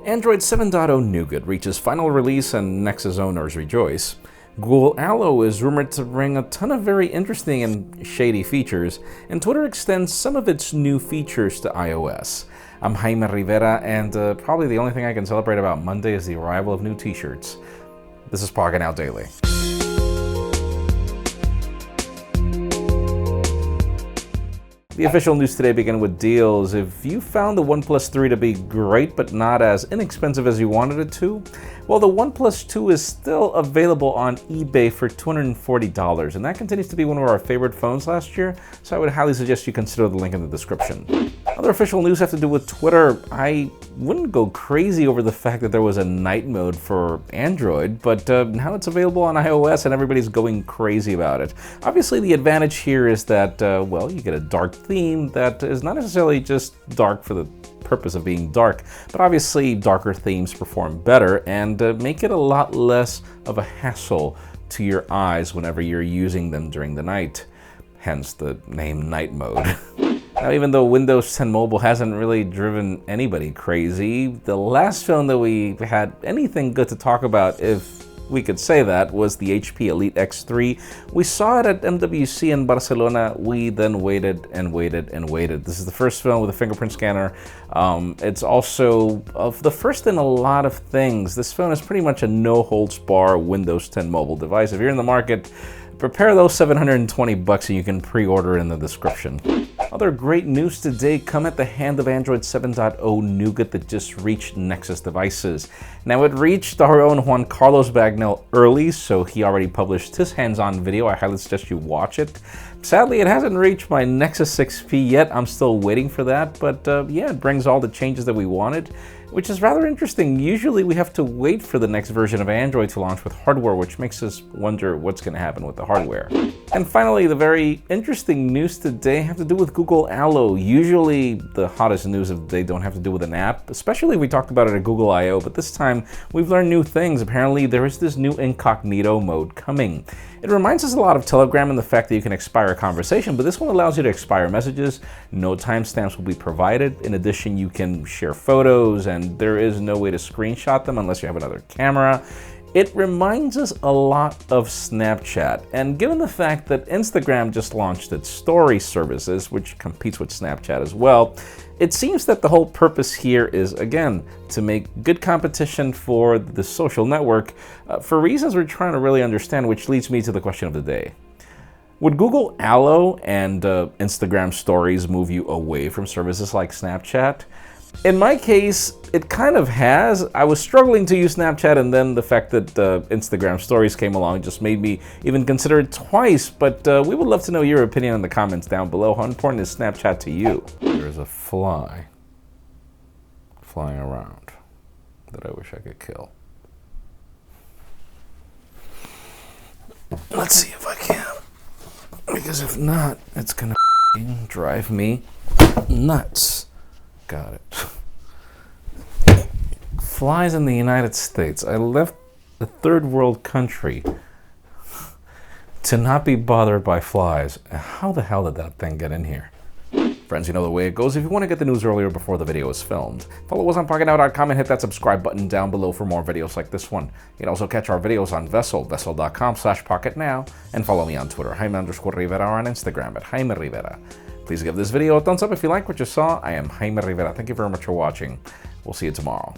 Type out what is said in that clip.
Android 7.0 Nougat reaches final release and Nexus owners rejoice. Google Allo is rumored to bring a ton of very interesting and shady features, and Twitter extends some of its new features to iOS. I'm Jaime Rivera, and probably the only thing I can celebrate about Monday is the arrival of new t-shirts. This is Pocketnow Daily. The official news today begin with deals. If you found the OnePlus 3 to be great but not as inexpensive as you wanted it to, well, the OnePlus 2 is still available on eBay for $240, and that continues to be one of our favorite phones last year, so I would highly suggest you consider the link in the description. Other official news have to do with Twitter. I wouldn't go crazy over the fact that there was a night mode for Android, but now it's available on iOS and everybody's going crazy about it. Obviously, the advantage here is that, well, you get a dark theme that is not necessarily just dark for the purpose of being dark, but obviously darker themes perform better and make it a lot less of a hassle to your eyes whenever you're using them during the night, hence the name night mode. Now, even though Windows 10 Mobile hasn't really driven anybody crazy, the last phone that we had anything good to talk about, if we could say that, was the HP Elite X3. We saw it at MWC in Barcelona. We then waited and waited and waited. This is the first phone with a fingerprint scanner. It's also the first in a lot of things. This phone is pretty much a no-holds-bar Windows 10 Mobile device. If you're in the market, prepare those $720 and you can pre-order in the description. Other great news today come at the hand of Android 7.0 Nougat that just reached Nexus devices. Now, it reached our own Juan Carlos Bagnell early, so he already published his hands-on video. I highly suggest you watch it. Sadly, it hasn't reached my Nexus 6P yet. I'm still waiting for that, but yeah, it brings all the changes that we wanted, which is rather interesting. Usually we have to wait for the next version of Android to launch with hardware, which makes us wonder what's going to happen with the hardware. And finally, the very interesting news today have to do with Google Allo. Usually the hottest news of the day don't have to do with an app, especially if we talked about it at Google I/O, but this time we've learned new things. Apparently there is this new incognito mode coming. It reminds us a lot of Telegram in the fact that you can expire a conversation, but this one allows you to expire messages. No timestamps will be provided. In addition, you can share photos, and there is no way to screenshot them unless you have another camera. It reminds us a lot of Snapchat, and given the fact that Instagram just launched its story services, which competes with Snapchat as well, it seems that the whole purpose here is, again, to make good competition for the social network for reasons we're trying to really understand, which leads me to the question of the day. Would Google Allo and Instagram stories move you away from services like Snapchat? In my case, it kind of has. I was struggling to use Snapchat, and then the fact that Instagram stories came along just made me even consider it twice, but we would love to know your opinion in the comments down below. How important is Snapchat to you? There's a fly flying around that I wish I could kill. Let's see if I can, because if not, it's gonna drive me nuts. Got it. Flies in the United States. I left a third world country to not be bothered by flies. How the hell did that thing get in here? Friends, you know the way it goes. If you want to get the news earlier before the video is filmed, follow us on Pocketnow.com and hit that subscribe button down below for more videos like this one. You can also catch our videos on vessel.com/pocketnow, and follow me on Twitter, Jaime_Rivera, or on Instagram at Jaime Rivera. Please give this video a thumbs up if you like what you saw. I am Jaime Rivera. Thank you very much for watching. We'll see you tomorrow.